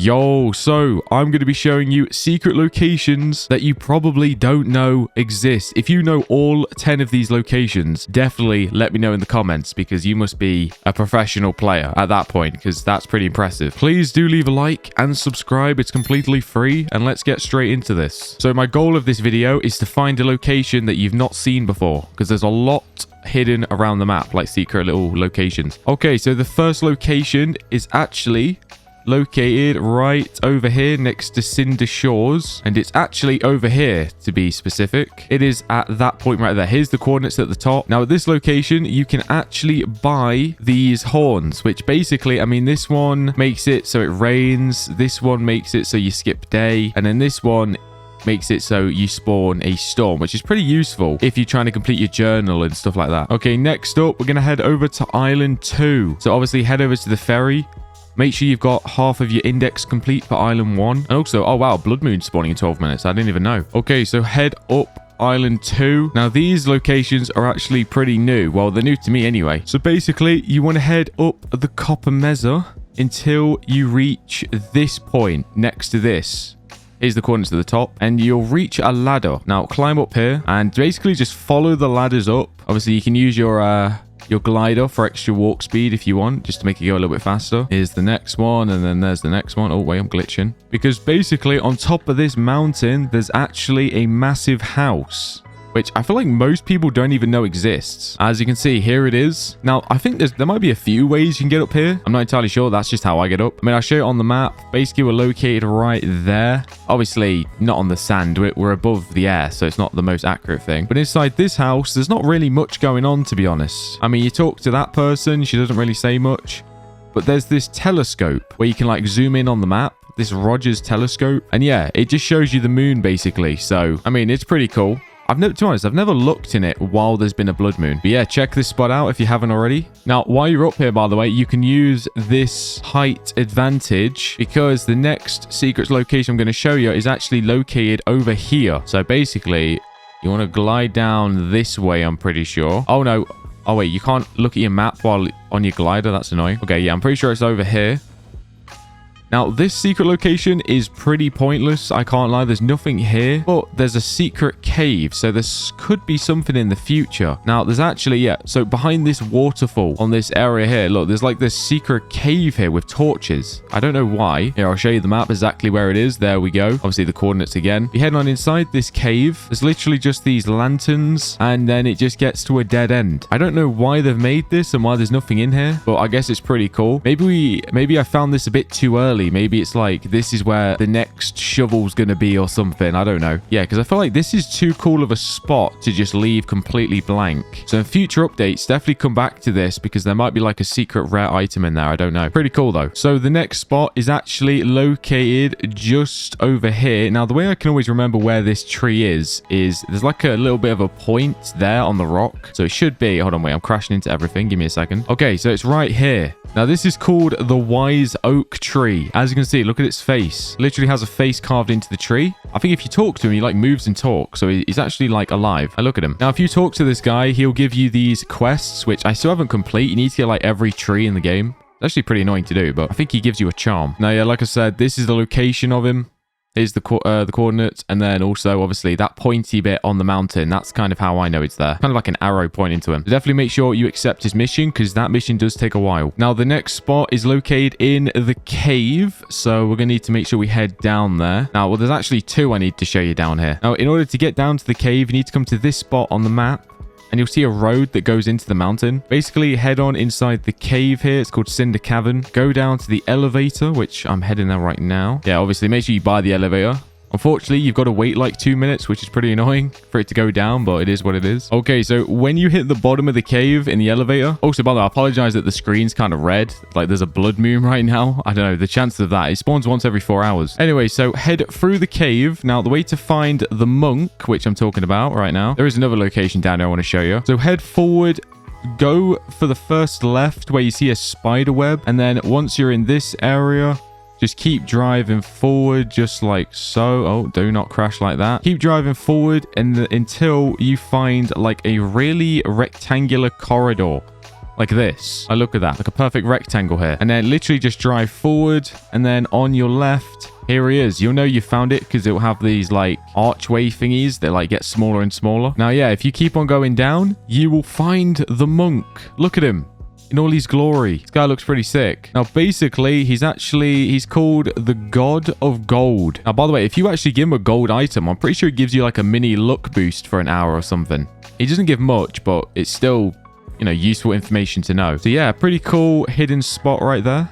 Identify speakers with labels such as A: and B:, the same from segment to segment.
A: Yo, so I'm going to be showing you secret locations that you probably don't know exist. If you know all 10 of these locations, definitely let me know in the comments because you must be a professional player at that point because that's pretty impressive. Please do leave a like and subscribe. It's completely free and let's get straight into this. So my goal of this video is to find a location that you've not seen before because there's a lot hidden around the map, like secret little locations. Okay, so the first location is actually located right over here next to Cinder Shores, and it's actually over here to be specific. It is at that point right there. Here's the coordinates at the top. Now at this location you can actually buy these horns, which basically, I mean, this one makes it so it rains, this one makes it so you skip day, and then this one makes it so you spawn a storm, which is pretty useful if you're trying to complete your journal and stuff like that. Okay, next up we're gonna head over to Island 2. So obviously head over to the ferry. Make sure you've got half of your index complete for Island 1. And also, oh wow, Blood Moon spawning in 12 minutes. I didn't even know. Okay, so head up Island 2. Now, these locations are actually pretty new. Well, they're new to me anyway. So basically, you want to head up the Copper Mesa until you reach this point next to this. Here's the coordinates at the top, and you'll reach a ladder. Now, climb up here and basically just follow the ladders up. Obviously, you can use your glider for extra walk speed if you want, just to make it go a little bit faster. Here's the next one, and then there's the next one. Oh, wait, I'm glitching. Because basically, on top of this mountain, there's actually a massive house, which I feel like most people don't even know exists. As you can see, here it is. Now, I think there might be a few ways you can get up here. I'm not entirely sure. That's just how I get up. I mean, I'll show you on the map. Basically, we're located right there. Obviously, not on the sand. We're above the air, so it's not the most accurate thing. But inside this house, there's not really much going on, to be honest. I mean, you talk to that person. She doesn't really say much. But there's this telescope where you can, like, zoom in on the map. This Rogers telescope. And yeah, it just shows you the moon, basically. So, I mean, it's pretty cool. To be honest, I've never looked in it while there's been a blood moon. But yeah, check this spot out if you haven't already. Now, while you're up here, by the way, you can use this height advantage because the next secret location I'm going to show you is actually located over here. So basically, you want to glide down this way, I'm pretty sure. Oh, no. Oh, wait, you can't look at your map while on your glider. That's annoying. Okay, yeah, I'm pretty sure it's over here. Now, this secret location is pretty pointless. I can't lie. There's nothing here, but there's a secret cave. So this could be something in the future. Now, there's actually, yeah. So behind this waterfall on this area here, look, there's like this secret cave here with torches. I don't know why. Here, I'll show you the map exactly where it is. There we go. Obviously, the coordinates again. You head on inside this cave. There's literally just these lanterns, and then it just gets to a dead end. I don't know why they've made this and why there's nothing in here, but I guess it's pretty cool. Maybe I found this a bit too early. Maybe it's like this is where the next shovel's gonna be or something. I don't know. Yeah, because I feel like this is too cool of a spot to just leave completely blank. So in future updates, definitely come back to this because there might be like a secret rare item in there. I don't know. Pretty cool though. So the next spot is actually located just over here. Now, the way I can always remember where this tree is there's like a little bit of a point there on the rock. So it should be, hold on, wait, I'm crashing into everything. Give me a second. Okay, so it's right here. Now, this is called the Wise Oak Tree. As you can see, look at its face. Literally has a face carved into the tree. I think if you talk to him, he like moves and talks. So he's actually like alive. And look at him. Now, if you talk to this guy, he'll give you these quests, which I still haven't complete. You need to get like every tree in the game. It's actually pretty annoying to do, but I think he gives you a charm. Now, yeah, like I said, this is the location of him. Here's the coordinates, and then also, obviously, that pointy bit on the mountain. That's kind of how I know it's there. Kind of like an arrow pointing to him. So definitely make sure you accept his mission, because that mission does take a while. Now, the next spot is located in the cave, so we're going to need to make sure we head down there. Now, well, there's actually two I need to show you down here. Now, in order to get down to the cave, you need to come to this spot on the map. And you'll see a road that goes into the mountain. Basically, head on inside the cave here. It's called Cinder Cavern. Go down to the elevator, which I'm heading there right now. Yeah, obviously, make sure you buy the elevator. Unfortunately, you've got to wait like 2 minutes, which is pretty annoying for it to go down, but it is what it is. Okay, so when you hit the bottom of the cave in the elevator... Also, by the way, I apologize that the screen's kind of red. Like, there's a blood moon right now. I don't know, the chances of that. It spawns once every 4 hours. Anyway, so head through the cave. Now, the way to find the monk, which I'm talking about right now, there is another location down there I want to show you. So head forward... Go for the first left where you see a spider web. And then once you're in this area... Just keep driving forward just like so. Oh, do not crash like that. Keep driving forward until you find like a really rectangular corridor. like this. I look at that, like a perfect rectangle here. And then literally just drive forward, and then on your left, here he is. You'll know you found it because it will have these like archway thingies that like get smaller and smaller. Now, yeah, if you keep on going down, you will find the monk. Look at him in all his glory. This guy looks pretty sick. Now, basically, he's called the God of Gold. Now, by the way, if you actually give him a gold item, I'm pretty sure it gives you like a mini luck boost for an hour or something. He doesn't give much, but it's still, you know, useful information to know. So yeah, pretty cool hidden spot right there.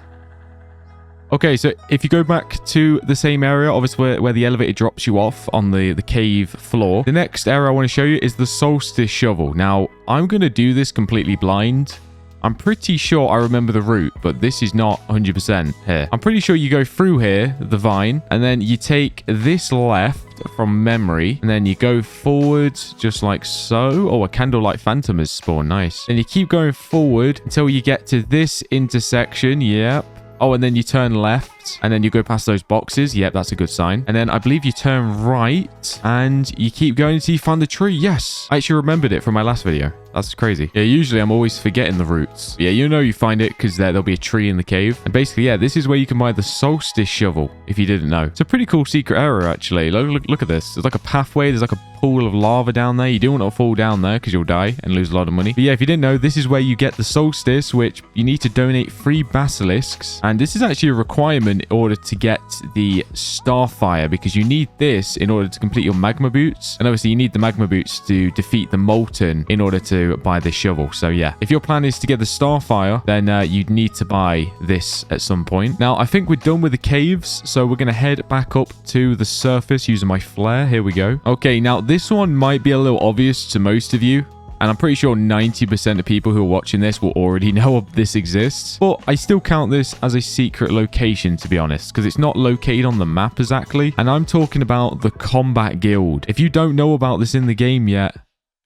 A: Okay, so if you go back to the same area, obviously where the elevator drops you off on the cave floor, the next area I want to show you is the solstice shovel. Now, I'm going to do this completely blind. I'm pretty sure I remember the route, but this is not 100% here. I'm pretty sure you go through here, the vine, and then you take this left from memory, and then you go forward just like so. Oh, a candlelight phantom has spawned. Nice. And you keep going forward until you get to this intersection. Yep. Oh, and then you turn left, and then you go past those boxes. Yep, that's a good sign. And then I believe you turn right, and you keep going until you find the tree. Yes, I actually remembered it from my last video. That's crazy. Yeah, usually I'm always forgetting the routes. Yeah, you know you find it because there'll be a tree in the cave. And basically, yeah, this is where you can buy the solstice shovel, if you didn't know. It's a pretty cool secret area, actually. Look at this. There's like a pathway. There's like a pool of lava down there. You don't want to fall down there because you'll die and lose a lot of money. But yeah, if you didn't know, this is where you get the solstice, which you need to donate 3 basilisks. And this is actually a requirement in order to get the starfire, because you need this in order to complete your magma boots. And obviously, you need the magma boots to defeat the molten in order to buy this shovel. So yeah, if your plan is to get the starfire, then you'd need to buy this at some point. Now, I think we're done with the caves, so we're going to head back up to the surface using my flare. Here we go. Okay, now this one might be a little obvious to most of you, and I'm pretty sure 90% of people who are watching this will already know this exists. But I still count this as a secret location, to be honest, because it's not located on the map exactly. And I'm talking about the Combat Guild. If you don't know about this in the game yet,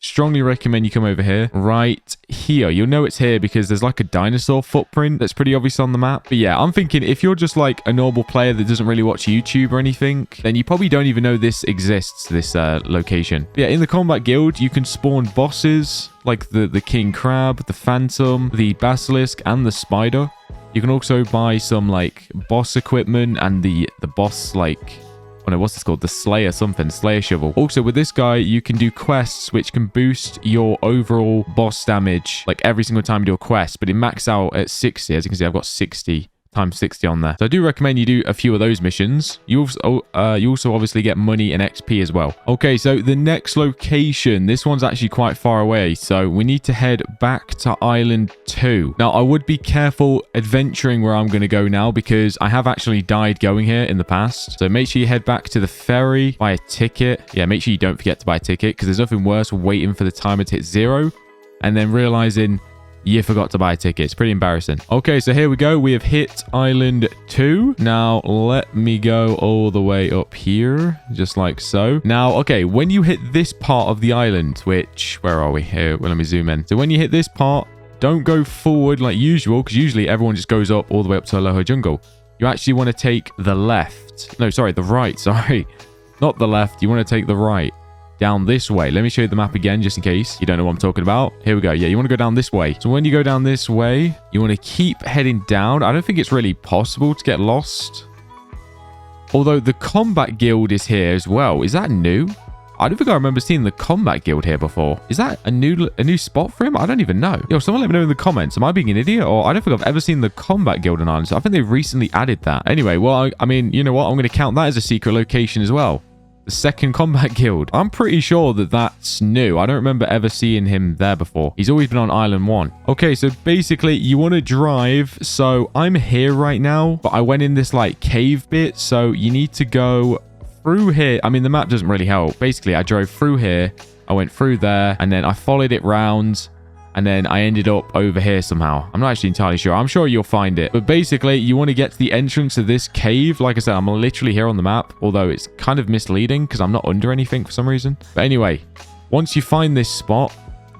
A: strongly recommend you come over here. Right here. You'll know it's here because there's like a dinosaur footprint that's pretty obvious on the map. But yeah, I'm thinking if you're just like a normal player that doesn't really watch YouTube or anything, then you probably don't even know this exists, this location. But yeah, in the Combat Guild, you can spawn bosses like the King Crab, the Phantom, the Basilisk, and the Spider. You can also buy some like boss equipment and the boss like... oh no, what's this called? The Slayer something. Slayer shovel. Also, with this guy, you can do quests which can boost your overall boss damage like every single time you do a quest, but it maxes out at 60. As you can see, I've got 60 times 60 on there. So I do recommend you do a few of those missions. You also obviously get money and XP as well. Okay, so the next location, this one's actually quite far away, so we need to head back to Island 2. Now, I would be careful adventuring where I'm going to go now because I have actually died going here in the past. So make sure you head back to the ferry, buy a ticket. Yeah, make sure you don't forget to buy a ticket because there's nothing worse than waiting for the timer to hit 0 and then realizing you forgot to buy a ticket. It's pretty embarrassing. Okay, so here we go. We have hit Island 2. Now, let me go all the way up here, just like so. Now, okay, when you hit this part of the island, which, where are we? Here, well, let me zoom in. So when you hit this part, don't go forward like usual, because usually everyone just goes up all the way up to Aloha Jungle. You actually want to take the left. No, sorry, the right. Sorry. Not the left. You want to take the right. Down this way. Let me show you the map again, just in case you don't know what I'm talking about. Here we go. Yeah, you want to go down this way. So when you go down this way, you want to keep heading down. I don't think it's really possible to get lost. Although the Combat Guild is here as well. Is that new? I don't think I remember seeing the Combat Guild here before. Is that a new spot for him? I don't even know. Yo, someone let me know in the comments. Am I being an idiot? Or I don't think I've ever seen the Combat Guild in Ireland. So I think they've recently added that. Anyway, well, I mean, you know what? I'm going to count that as a secret location as well. The second Combat Guild. I'm pretty sure that that's new. I don't remember ever seeing him there before. He's always been on Island 1. Okay, so basically you want to drive. So I'm here right now, but I went in this like cave bit. So you need to go through here. I mean, the map doesn't really help. Basically, I drove through here. I went through there and then I followed it round. And then I ended up over here somehow. I'm not actually entirely sure. I'm sure you'll find it. But basically, you want to get to the entrance of this cave. Like I said, I'm literally here on the map. Although it's kind of misleading because I'm not under anything for some reason. But anyway, once you find this spot,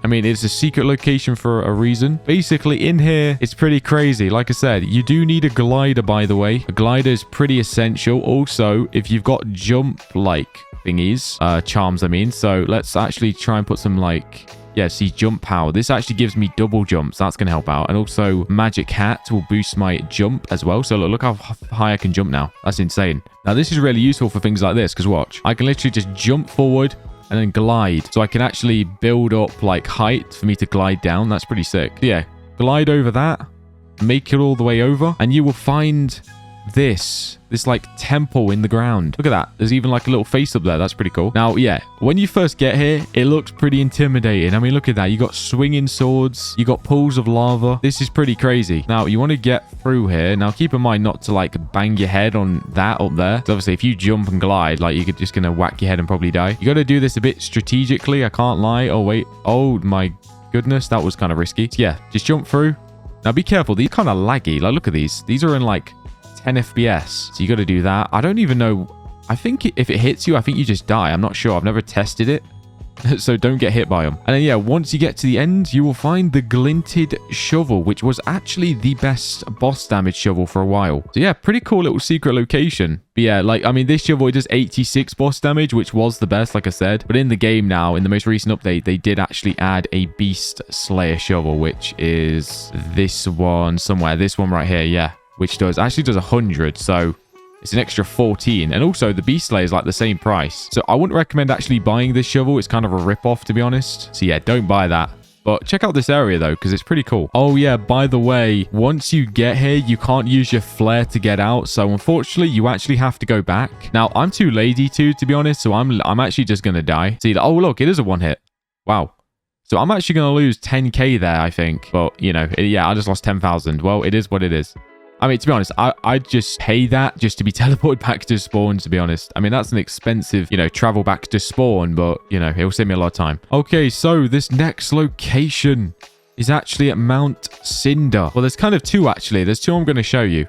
A: I mean, it's a secret location for a reason. Basically, in here, it's pretty crazy. Like I said, you do need a glider, by the way. A glider is pretty essential. Also, if you've got jump-like thingies, charms, I mean. So let's actually try and put some, like... Yeah, see, jump power. This actually gives me double jumps. That's going to help out. And also, magic hat will boost my jump as well. So look how high I can jump now. That's insane. Now, this is really useful for things like this because watch. I can literally just jump forward and then glide. So I can actually build up like height for me to glide down. That's pretty sick. Yeah, glide over that. Make it all the way over. And you will find this like temple in the ground. Look at that. There's even like a little face up there. That's pretty cool. Now, yeah, when you first get here, it looks pretty intimidating. I mean, look at that. You got swinging swords. You got pools of lava. This is pretty crazy. Now, you want to get through here. Now, keep in mind not to like bang your head on that up there. So obviously, if you jump and glide, like you're just going to whack your head and probably die. You got to do this a bit strategically. I can't lie. Oh, wait. Oh, my goodness. That was kind of risky. So, yeah, just jump through. Now, be careful. These are kind of laggy. Like, look at these. These are in like 10 FPS. So you got to do that. I don't even know. I think if it hits you, I think you just die. I'm not sure. I've never tested it. So don't get hit by them. And then, yeah, once you get to the end, you will find the glinted shovel, which was actually the best boss damage shovel for a while. So yeah, pretty cool little secret location. But yeah, like, I mean, this shovel, it does 86 boss damage, which was the best, like I said. But in the game now, in the most recent update, they did actually add a Beast Slayer shovel, which is this one somewhere. This one right here, yeah. Which actually does 100, so it's an extra 14. And also, the Beast Slayer is like the same price. So I wouldn't recommend actually buying this shovel. It's kind of a rip-off, to be honest. So yeah, don't buy that. But check out this area, though, because it's pretty cool. Oh, yeah, by the way, once you get here, you can't use your flare to get out. So unfortunately, you actually have to go back. Now, I'm too lazy to be honest, so I'm actually just going to die. See, oh, look, it is a one-hit. Wow. So I'm actually going to lose 10k there, I think. But, you know, yeah, I just lost 10,000. Well, it is what it is. I mean, to be honest, I'd just pay that just to be teleported back to spawn, to be honest. I mean, that's an expensive, you know, travel back to spawn, but, you know, it'll save me a lot of time. Okay, so this next location is actually at Mount Cinder. Well, there's kind of two, actually. There's two I'm going to show you.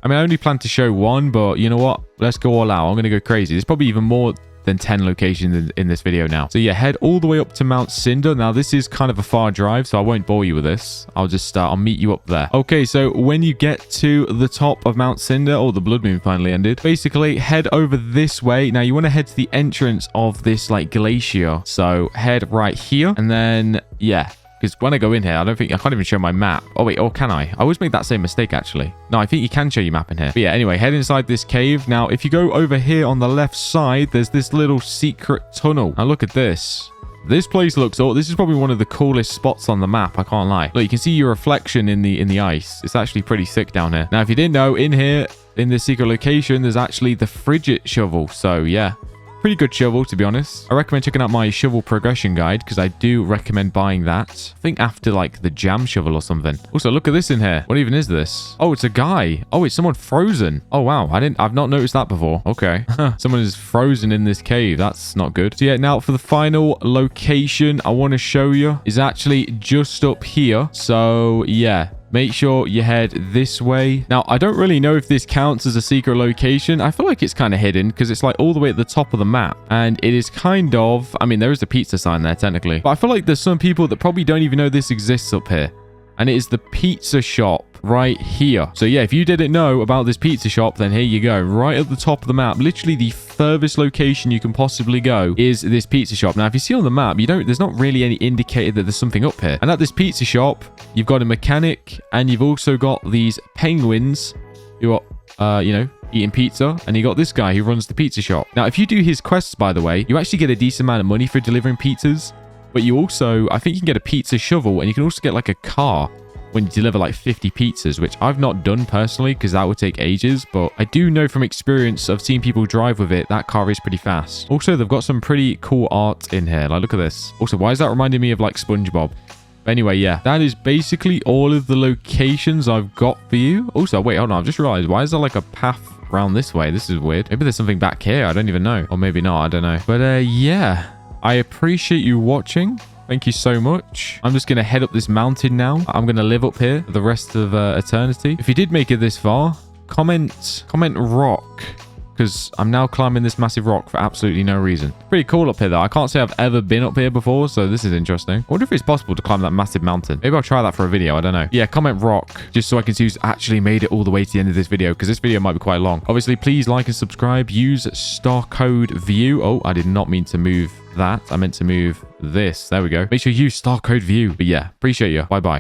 A: I mean, I only plan to show one, but you know what? Let's go all out. I'm going to go crazy. There's probably even more than 10 locations in this video now. So yeah, head all the way up to Mount Cinder. Now this is kind of a far drive, so I won't bore you with this. I'll meet you up there. Okay, so when you get to the top of Mount Cinder, oh, the blood moon finally ended. Basically, head over this way. Now you want to head to the entrance of this like glacier. So head right here, and then yeah. Because when I go in here, I can't even show my map. Oh, wait. Oh, can I? I always make that same mistake, actually. No, I think you can show your map in here. But yeah, anyway, head inside this cave. Now, if you go over here on the left side, there's this little secret tunnel. Now, look at this. This place looks... Oh, this is probably one of the coolest spots on the map. I can't lie. Look, you can see your reflection in the ice. It's actually pretty sick down here. Now, if you didn't know, in here, in this secret location, there's actually the frigate shovel. So, yeah. Pretty good shovel, to be honest. I recommend checking out my shovel progression guide because I do recommend buying that. I think after like the jam shovel or something. Also, look at this in here. What even is this? Oh, it's a guy. Oh, it's someone frozen. Oh, wow. I've not noticed that before. Okay. Someone is frozen in this cave. That's not good. So yeah, now for the final location I want to show you is actually just up here. So yeah. Make sure you head this way. Now, I don't really know if this counts as a secret location. I feel like it's kind of hidden because it's like all the way at the top of the map. And it is kind of... I mean, there is a pizza sign there, technically. But I feel like there's some people that probably don't even know this exists up here. And it is the pizza shop right here. So yeah, if you didn't know about this pizza shop, then here you go. Right at the top of the map, literally the furthest location you can possibly go is this pizza shop. Now, if you see on the map, there's not really any indicator that there's something up here. And at this pizza shop, you've got a mechanic and you've also got these penguins who are, you know, eating pizza, and you got this guy who runs the pizza shop. Now, if you do his quests, by the way, you actually get a decent amount of money for delivering pizzas. But you also, I think you can get a pizza shovel, and you can also get like a car when you deliver like 50 pizzas, which I've not done personally because that would take ages. But I do know from experience of seeing people drive with it, that car is pretty fast. Also, they've got some pretty cool art in here. Like, look at this. Also, why is that reminding me of like SpongeBob? But anyway, yeah, that is basically all of the locations I've got for you. Also, wait, hold on. I've just realized, why is there like a path around this way? This is weird. Maybe there's something back here. I don't even know. Or maybe not. I don't know. But yeah. I appreciate you watching. Thank you so much. I'm just going to head up this mountain now. I'm going to live up here for the rest of eternity. If you did make it this far, comment rock. because I'm now climbing this massive rock for absolutely no reason. Pretty cool up here, though. I can't say I've ever been up here before, so this is interesting. I wonder if it's possible to climb that massive mountain. Maybe I'll try that for a video. I don't know. Yeah, comment rock, just so I can see who's actually made it all the way to the end of this video, because this video might be quite long. Obviously, please like and subscribe. Use star code VIEW. Oh, I did not mean to move that. I meant to move this. There we go. Make sure you use star code VIEW. But yeah, appreciate you. Bye-bye.